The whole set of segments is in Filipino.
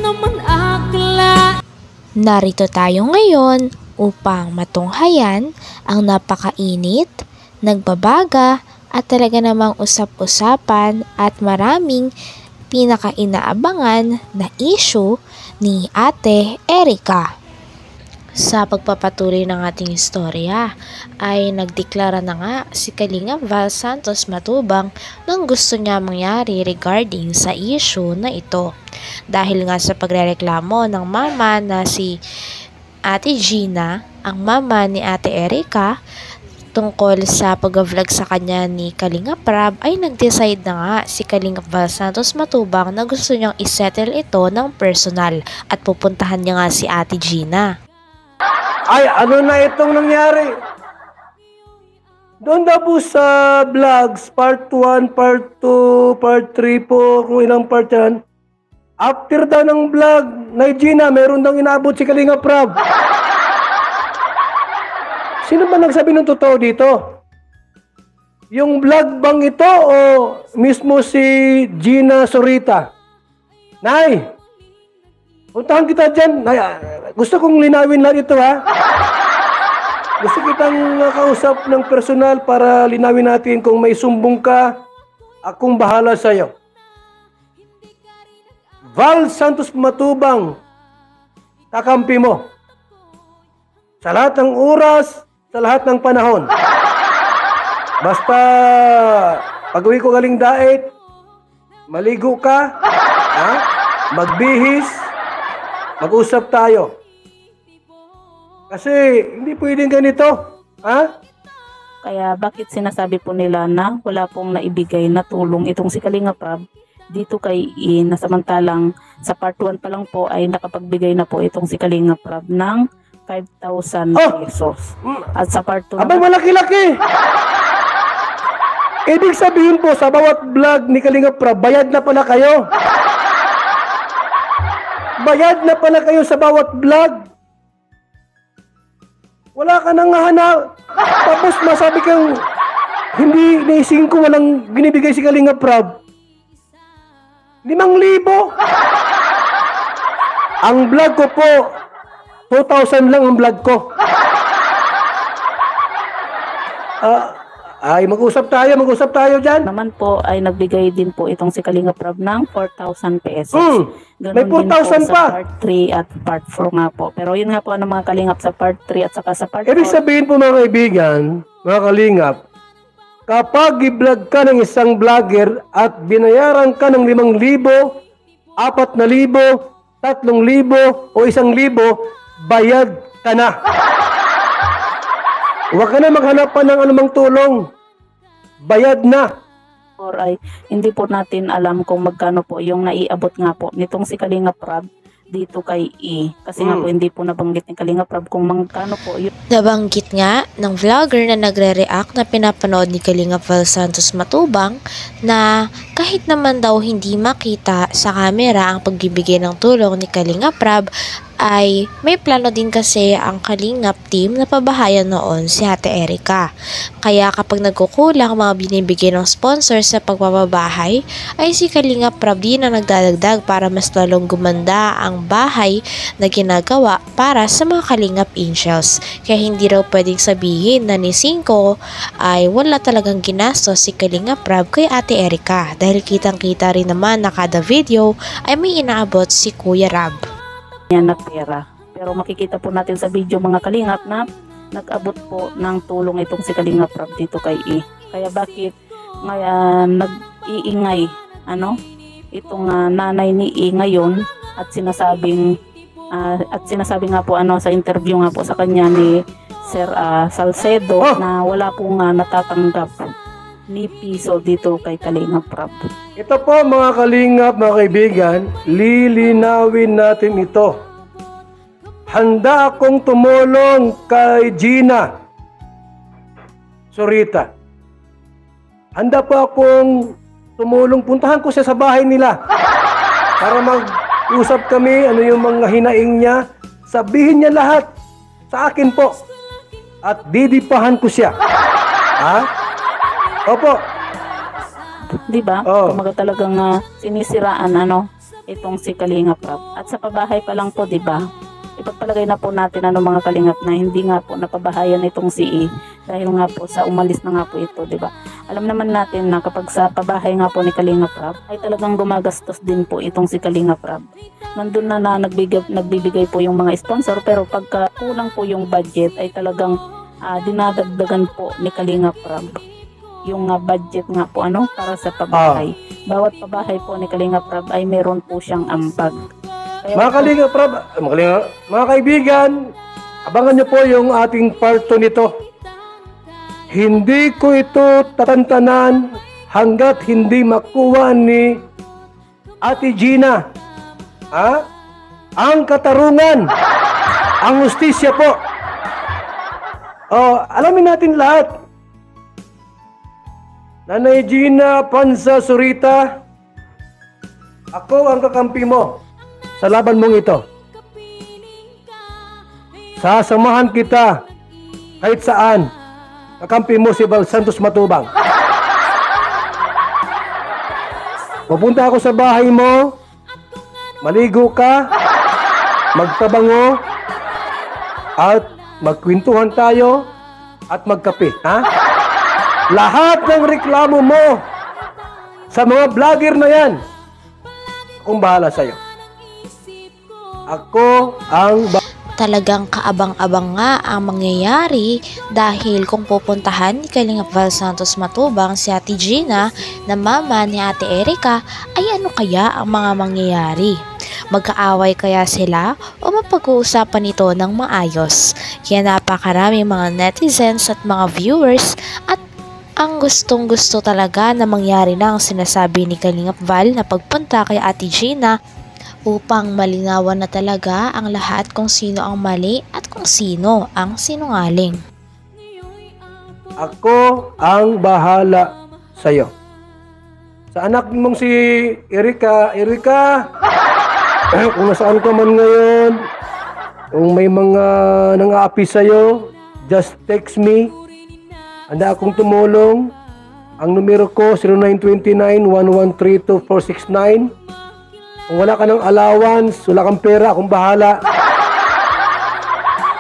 naman akla. Narito tayo ngayon upang matunghayan ang napakainit, nagbabaga at talaga namang usap-usapan at maraming pinaka-inaabangan na issue ni Ate Erica. Sa pagpapatuloy ng ating istorya ay nagdeklara na nga si Kalinga Val Santos Matubang ng gusto niya mangyari regarding sa issue na ito. Dahil nga sa pagrereklamo ng mama na si Ate Gina, ang mama ni Ate Erica, tungkol sa pag-vlog sa kanya ni Kalinga Prab ay nag-decide na nga si Kalinga Val Santos Matubang na gusto niyang isettle ito ng personal at pupuntahan niya nga si Ate Gina. Ay, ano na itong nangyari? Doon na po sa vlogs, part 1, part 2, part 3 po, kung ilang part yan. After daw ng vlog, na Gina, meron daw inaabot si Kalinga Prab. Sino ba nagsabi ng totoo dito? Yung vlog bang ito o mismo si Gina Sorita? Nay, puntahan kita dyan. Nay, gusto kong linawin lahat ito, ha? Gusto kitang kausap ng personal para linawin natin kung may sumbong ka, akong bahala sa'yo. Val Santos Matubang, kakampi mo. Sa lahat ng oras, sa lahat ng panahon. Basta, pag-uwi ko galing daet, maligo ka, ha? Magbihis, mag-usap tayo. Kasi hindi pwedeng ganito, ha? Kaya bakit sinasabi po nila na wala pong naibigay na tulong itong si Kalinga Prab dito kay na samantalang sa part 1 pa lang po ay nakapagbigay na po itong si Kalinga Prab ng 5,000 pesos. At sa part 2 abay, malaki-laki! Ibig sabihin po, sa bawat vlog ni Kalinga Prab, bayad na pala kayo. Bayad na pala kayo sa bawat vlog. Wala ka nang hanap. Tapos masabi kang hindi naising ko walang binibigay si Kalinga Prab. 5,000. Ang vlog ko po, 2,000 lang ang vlog ko. Ay, mag-usap tayo dyan. naman po ay nagbigay din po itong si Kalinga Prab ng 4,000 pesos. Ganun May 4,000 din po pa. sa part 3 at part 4 nga po. Pero yun nga po ang mga kalingap sa part 3 at saka sa part 4. Ibig sabihin po mga kaibigan, mga kalingap, kapag i-vlog ka ng isang vlogger at binayaran ka ng 5,000, 4,000, 3,000 o 1,000, bayad ka na. Huwag ka na maghanap pa ng anumang tulong. Bayad na. Or ay hindi po natin alam kung magkano po yung naiabot nga po nitong si Kalinga Prab dito kay E. Kasi nga po hindi po nabanggit ni Kalinga Prab kung magkano po yun. Nabanggit nga ng vlogger na nagre-react na pinapanood ni Kalinga Val Santos Matubang na kahit naman daw hindi makita sa camera ang pagbibigay ng tulong ni Kalinga Prab ay may plano din kasi ang Kalingap team na pabahayan noon si Ate Erica. Kaya kapag nagkukulang mga binibigay ng sponsor sa pagpapabahay ay si Kalingap Prab din ang nagdadagdag para mas lalong gumanda ang bahay na ginagawa para sa mga Kalingap Angels. Kaya hindi raw pwedeng sabihin na ni Cinco ay wala talagang ginastos si Kalingap Prab kay Ate Erica dahil kitang-kita rin naman na kada video ay may inaabot si Kuya Rab Yan na pera. Pero makikita po natin sa video mga kalingap na nag-abot po ng tulong itong si Kalinga Prab dito kay E. Kaya bakit ngayon nag-iingay itong nanay ni E ngayon at sinasabi nga po sa interview nga po sa kanya ni Sir Salcedo na wala pong natatanggap ni piso dito kay Kalinga Prab. Ito po mga kalingap, mga kaibigan, lilinawin natin ito. Handa akong tumulong kay Gina Sorita. Handa po akong tumulong. Puntahan ko siya sa bahay nila para mag-usap kami, ano yung mga hinaing niya. Sabihin niya lahat sa akin po. At didipahan ko siya. Ha? Opo. Di ba? Oh. Kumaga talagang sinisiraan itong si Kalingap Rab. At sa pabahay pa lang po, di ba? Ipagpalagay na po natin mga kalingap na hindi nga po napabahayan itong si E dahil nga po sa umalis na nga po ito, di ba? Alam naman natin na kapag sa pabahay nga po ni Kalingap Rab ay talagang gumagastos din po itong si Kalingap Rab. Nandun na nagbibigay po yung mga sponsor, pero pagka kulang po yung budget ay talagang dinadagdagan po ni Kalingap Rab yung budget nga po para sa pabahay. Bawat pabahay po ni Kalingap Rab ay meron po siyang ambag. Mga Kalingap Rab, mga kaibigan, abangan nyo po yung ating part 2 nito. Hindi ko ito tatantanan hanggat hindi makuha ni Ate Gina ang katarungan, ang hustisya po. Alamin natin lahat. Nanay Gina Panza Zurita, ako ang kakampi mo sa laban mong ito. Sasamahan kita kahit saan. Kakampi mo si Val Santos Matubang. Pupunta ako sa bahay mo, maligo ka, magpabango, at magkwentuhan tayo at magkape. Lahat ng reklamo mo sa mga vlogger na yan, akong bahala sa'yo. Ako ang Talagang kaabang-abang nga ang mangyayari dahil kung pupuntahan ni Kalingap Val Santos Matubang si Ate Gina na mama ni Ate Erica, ay ano kaya ang mga mangyayari? Magkaaway kaya sila o mapag-uusapan ito ng maayos? Kaya napakaraming mga netizens at mga viewers at ang gustong-gusto talaga na mangyari na ang sinasabi ni Kalingap Val na pagpunta kay Ate Gina upang malinawan na talaga ang lahat kung sino ang mali at kung sino ang sinungaling. Ako ang bahala sa'yo. Sa anak mong si Erica, kung nasaan ka man ngayon, kung may mga nang-aapi sa'yo, just text me. Handa akong tumulong. Ang numero ko, 0929-1132469. Kung wala ka ng allowance, wala kang pera, akong bahala.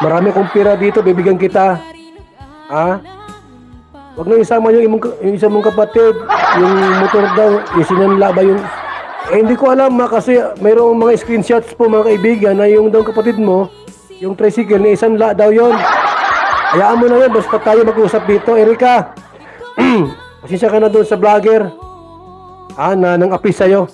Marami akong pera dito, bibigyan kita. Huwag na isama yung isa mong kapatid, yung motor daw, yung sinanla ba yung... hindi ko alam kasi mayroong mga screenshots po mga kaibigan na yung daw kapatid mo, yung tricycle, na isanla daw yon. Hayaan mo na yun, basta tayo mag-usap dito. Erica, pasensya ka na doon sa vlogger. Na nang apis sa'yo.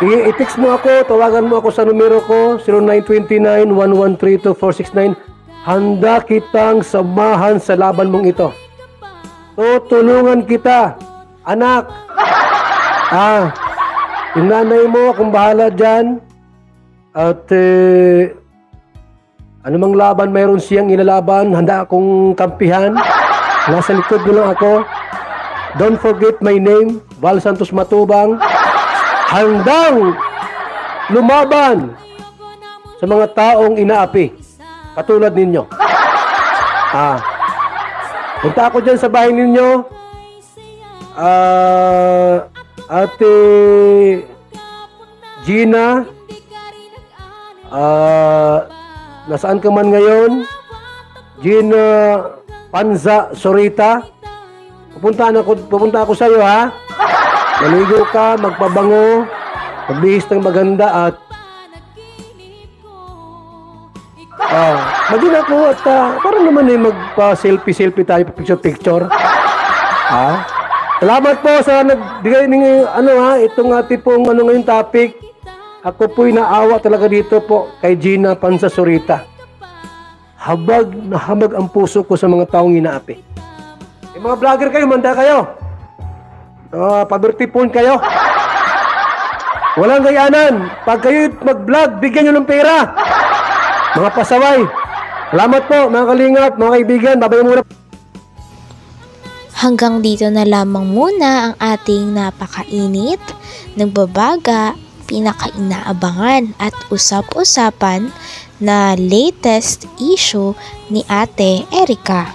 I-text mo ako, tawagan mo ako sa numero ko, 0929-1132469. Handa kitang samahan sa laban mong ito. Tutulungan kita, anak. Yung nanay mo, akong bahala dyan. At anumang laban mayroon siyang ilalaban, handa akong kampihan. Nasa likod mo lang ako. Don't forget my name, Val Santos Matubang. Handang lumaban sa mga taong inaapi katulad ninyo. Punta ako dyan sa bahay ninyo. Ate Gina, nasaan ka man ngayon? Gina Panza Zurita, pupunta ako sa iyo, ha? Maligo ka, magpabango, magbihis ng maganda at magin ako at parang naman magpa-selfie tayo, picture. Salamat po sa nagbigay ng itong tipong ngayong topic. Ako po'y naawa talaga dito po kay Gina Panza Zurita. Habag na habag ang puso ko sa mga taong inaapi. Mga vlogger kayo, manda kayo. Pa-birthday phone kayo. Walang gayanan. Pag kayo mag-vlog, bigyan nyo ng pera. Mga pasaway. Salamat po, mga kalingap, mga kaibigan. Babay muna. Hanggang dito na lamang muna ang ating napakainit, nagbabaga, pinakainaabangan at usap-usapan na latest issue ni Ate Erica.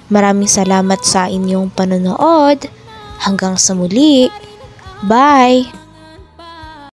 Maraming salamat sa inyong panonood. Hanggang sa muli. Bye!